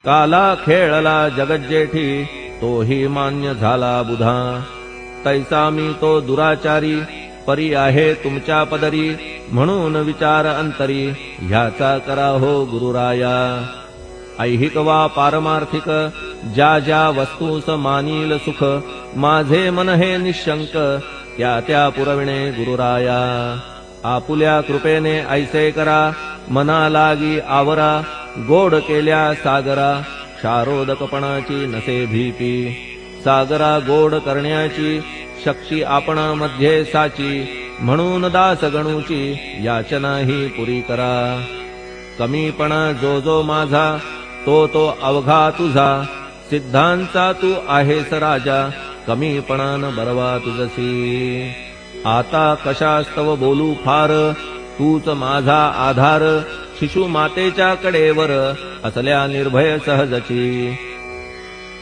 काला खेळला जगज्जेठी तोही मान्य झाला बुधा। तैसा मी तो दुराचारी परी आहे तुमच्या पदरी। म्हणून विचार अंतरी ह्याचा करा हो गुरुराया। ऐहिक वा पारमार्थिक ज्या ज्या वस्तूस मानील सुख। माझे मन हे निशंक त्या त्या पुरविणे गुरुराया। आपुल्या कृपेने ऐसे करा मना लागी आवरा। गोड केल्या सागरा क्षारोदकपणाची नसे भीती। सागरा गोड करण्याची शक्ती आपणा मध्ये साची। म्हणून दास गणूची याचना ही पुरी करा। कमीपणा जो जो माझा तो तो अवघा तुझा। सिद्धांचा तू आहेस राजा कमीपणान बरवा तुझसी। आता कशास्तव बोलू फार तूच माझा आधार। शिशु मातेच्या कडेवर असल्या निर्भय सहजची।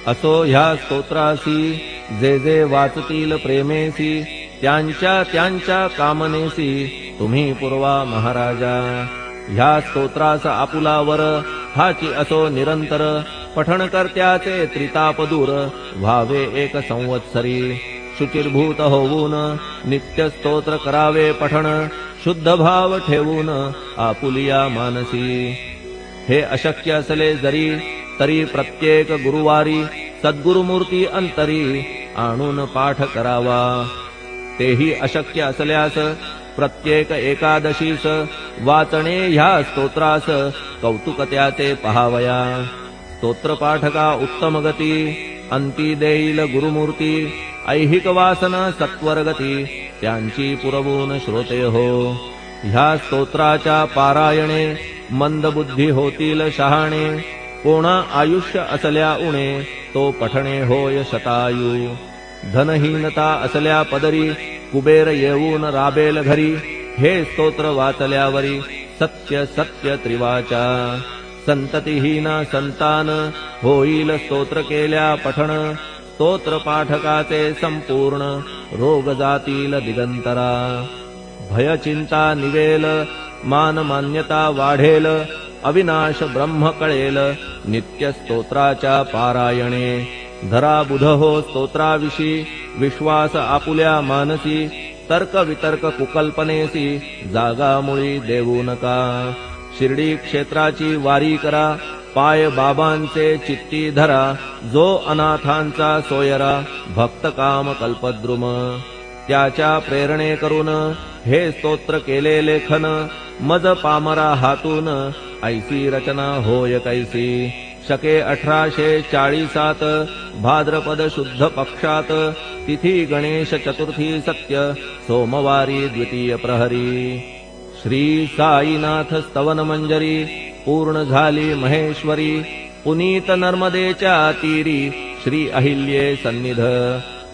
असो ह्या स्तोत्रासी जे जे वाचतील प्रेमेसी। त्यांच्या त्यांच्या कामनेसी तुम्ही पुरवा महाराजा। ह्या स्तोत्रास आपुलावर हाची असो निरंतर। पठण करत्याचे त्रिताप दूर व्हावे एक संवत्सरी। शुचिर्भूत होऊन नित्य स्तोत्र करावे पठण। शुद्ध भाव ठेवून आपुलिया मानसी। हे अशक्य असले जरी तरी प्रत्येक गुरुवारी। सद्गुरुमूर्ती अंतरी आणून पाठ करावा। तेही अशक्य असल्यास प्रत्येक एकादशीस वाचणे ह्या स्तोत्रास कौतुक त्याचे पहावया। स्तोत्रपाठका उत्तम गती अंती देईल गुरुमूर्ती। ऐहिक वासना सत्वरगती त्यांची पुरवून श्रोते हो। ह्या स्तोत्राच्या पारायणे मंदबुद्धी होतील शहाणे। कोणा आयुष्य असल्या उणे तो पठणे होय शतायू। धनहीनता असल्या पदरी कुबेर येऊन राबेल घरी। हे स्तोत्र वाचल्यावरी सत्य सत्य त्रिवाचा। संततिहीना संतान होईल स्तोत्र केल्या पठण। स्तोत्र पाठकाचे संपूर्ण रोग जातील दिगंतरा। भय चिंता निवेल मान मान्यता वाढेल। अविनाश ब्रह्म कळेल नित्य स्तोत्राच्या पारायणे। धरा बुध हो स्तोत्राविषयी विश्वास आपुल्या मानसी। तर्क वितर्क कुकल्पनेसी जागा मुळी देऊ नका। शिर्डी क्षेत्राची वारी करा पाय बाबांचे चित्ती धरा। जो अनाथांचा सोयरा भक्त काम कल्पद्रुम। त्याच्या प्रेरणे करून हे स्तोत्र केले लेखन। मज पामरा हातून ऐसी रचना होय कैसी। शके 1840 भाद्रपद शुद्ध पक्षात। तिथी गणेश चतुर्थी सत्य सोमवारी द्वितीय प्रहरी। श्री साईनाथ स्तवन मंजरी पूर्ण झाली महेश्वरी। पुनीत नर्मदेच्या तीरी श्री अहिल्ये सन्निध।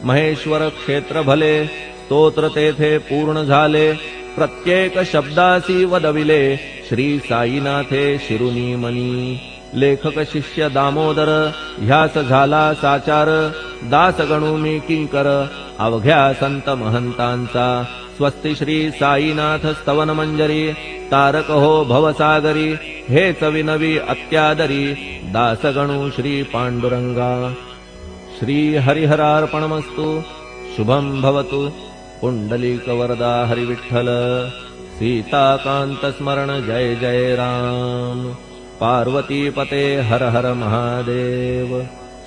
महेश्वर क्षेत्र भले स्तोत्र तेथे पूर्ण झाले। प्रत्येक शब्दासी वदविले श्री साईनाथे शिरुनी मनी। लेखक शिष्य दामोदर ह्यास झाला साचार। दास गणू मी किंकर अवघ्या संत महंतांचा। स्वस्ति श्री साईनाथ स्तवन मंजरी तारक हो भवसागरी। हेच विनवी अत्यादरी दास गणू श्री पांडुरंगा। श्री हरिहरार्पणमस्तु शुभं भवतु। पुंडलीक वरदा हरिविठ्ठल। सीताकांत स्मरण जय जय राम। पार्वती पते हर हर महादेव।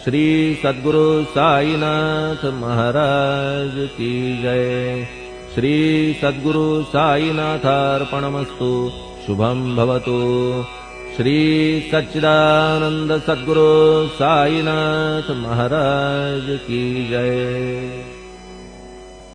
श्री सद्गुरु साईनाथ महाराज की जय। श्री सद्गुरु साईनाथार्पणमस्तु शुभं भवतु। श्री सच्चिदानंद सद्गुरु साईनाथ महाराज की जय।